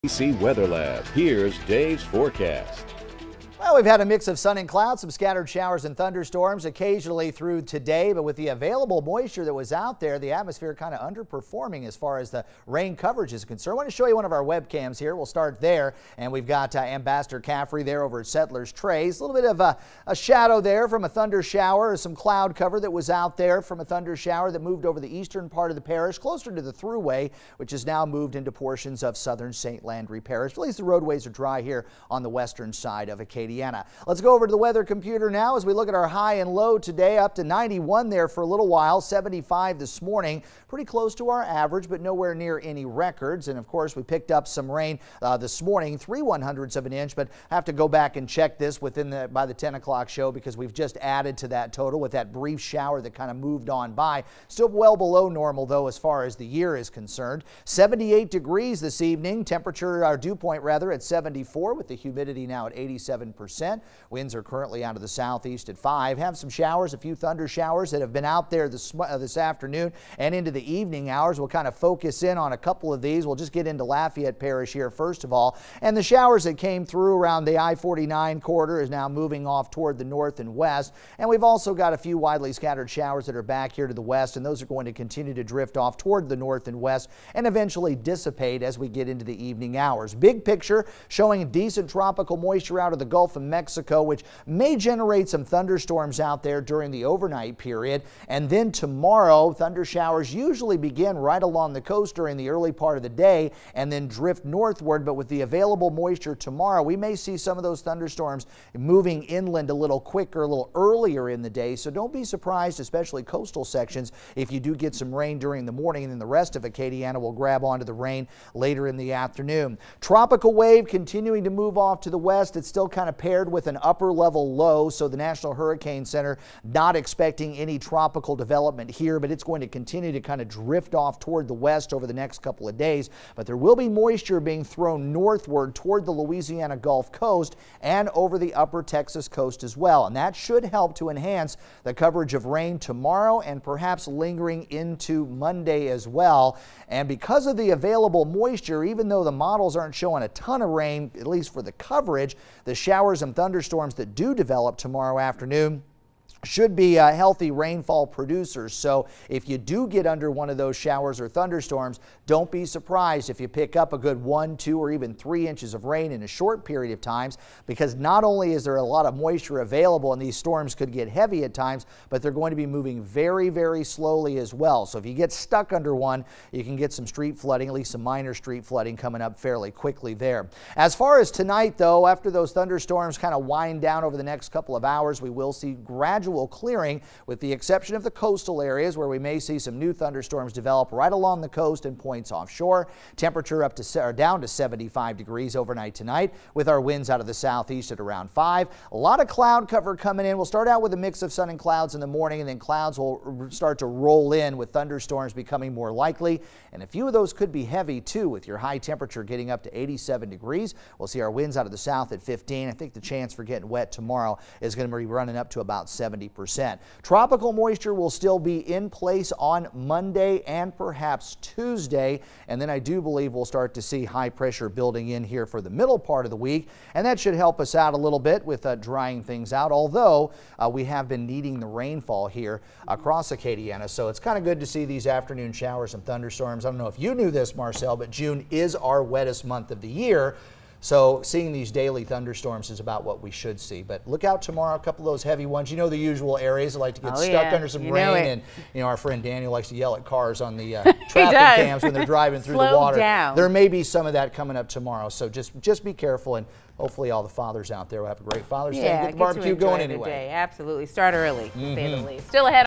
ABC Weather Lab. Here's Dave's forecast. Well, we've had a mix of sun and clouds, some scattered showers and thunderstorms occasionally through today, but with the available moisture that was out there, the atmosphere kind of underperforming as far as the rain coverage is concerned. I want to show you one of our webcams here. We'll start there, and we've got Ambassador Caffrey there over at Settlers Trace. A little bit of a shadow there from a thunder shower, some cloud cover that was out there from a thunder shower that moved over the eastern part of the parish, closer to the thruway, which has now moved into portions of southern St. Landry Parish. At least the roadways are dry here on the western side of Acadiana. Let's go over to the weather computer now as we look at our high and low today. Up to 91 there for a little while, 75 this morning, pretty close to our average, but nowhere near any records. And of course, we picked up some rain this morning, 3/100ths of an inch, but have to go back and check this by the 10 o'clock show because we've just added to that total with that brief shower that kind of moved on by. Still well below normal though as far as the year is concerned. 78 degrees this evening, temperature, our dew point rather, at 74 with the humidity now at 87%. Winds are currently out of the southeast at 5. Have some showers, a few thunder showers that have been out there this afternoon and into the evening hours. We'll kind of focus in on a couple of these. We'll just get into Lafayette Parish here first of all. And the showers that came through around the I-49 corridor is now moving off toward the north and west. And we've also got a few widely scattered showers that are back here to the west, and those are going to continue to drift off toward the north and west and eventually dissipate as we get into the evening hours. Big picture showing decent tropical moisture out of the Gulf of Mexico, which may generate some thunderstorms out there during the overnight period. And then tomorrow, thunder showers usually begin right along the coast during the early part of the day and then drift northward. But with the available moisture tomorrow, we may see some of those thunderstorms moving inland a little quicker, a little earlier in the day. So don't be surprised, especially coastal sections, if you do get some rain during the morning, and then the rest of Acadiana will grab onto the rain later in the afternoon. Tropical wave continuing to move off to the west. It's still kind of paired with an upper level low, so the National Hurricane Center not expecting any tropical development here, but it's going to continue to kind of drift off toward the west over the next couple of days. But there will be moisture being thrown northward toward the Louisiana Gulf Coast and over the upper Texas coast as well, and that should help to enhance the coverage of rain tomorrow and perhaps lingering into Monday as well. And because of the available moisture, even though the models aren't showing a ton of rain, at least for the coverage, the showers and thunderstorms that do develop tomorrow afternoon should be healthy rainfall producers. So if you do get under one of those showers or thunderstorms, don't be surprised if you pick up a good 1, 2, or even 3 inches of rain in a short period of times, because not only is there a lot of moisture available and these storms could get heavy at times, but they're going to be moving very, very slowly as well. So if you get stuck under one, you can get some street flooding, at least some minor street flooding coming up fairly quickly there. As far as tonight though, after those thunderstorms kind of wind down over the next couple of hours, we will see gradual clearing with the exception of the coastal areas where we may see some new thunderstorms develop right along the coast and points offshore. Temperature down to 75 degrees overnight tonight with our winds out of the southeast at around 5. A lot of cloud cover coming in. We'll start out with a mix of sun and clouds in the morning, and then clouds will start to roll in with thunderstorms becoming more likely. And a few of those could be heavy too, with your high temperature getting up to 87 degrees. We'll see our winds out of the south at 15. I think the chance for getting wet tomorrow is going to be running up to about 70%. Tropical moisture will still be in place on Monday and perhaps Tuesday, and then I do believe we'll start to see high pressure building in here for the middle part of the week, and that should help us out a little bit with drying things out, although we have been needing the rainfall here across Acadiana, so it's kind of good to see these afternoon showers and thunderstorms. I don't know if you knew this, Marcel, but June is our wettest month of the year. So seeing these daily thunderstorms is about what we should see. But look out tomorrow, a couple of those heavy ones. You know the usual areas that like to get stuck under some rain. And you know our friend Daniel likes to yell at cars on the traffic cams when they're driving through the water. Down. There may be some of that coming up tomorrow. So just be careful, and hopefully all the fathers out there will have a great Father's Day and get the barbecue going anyway. Absolutely. Start early, to say the least. Still ahead.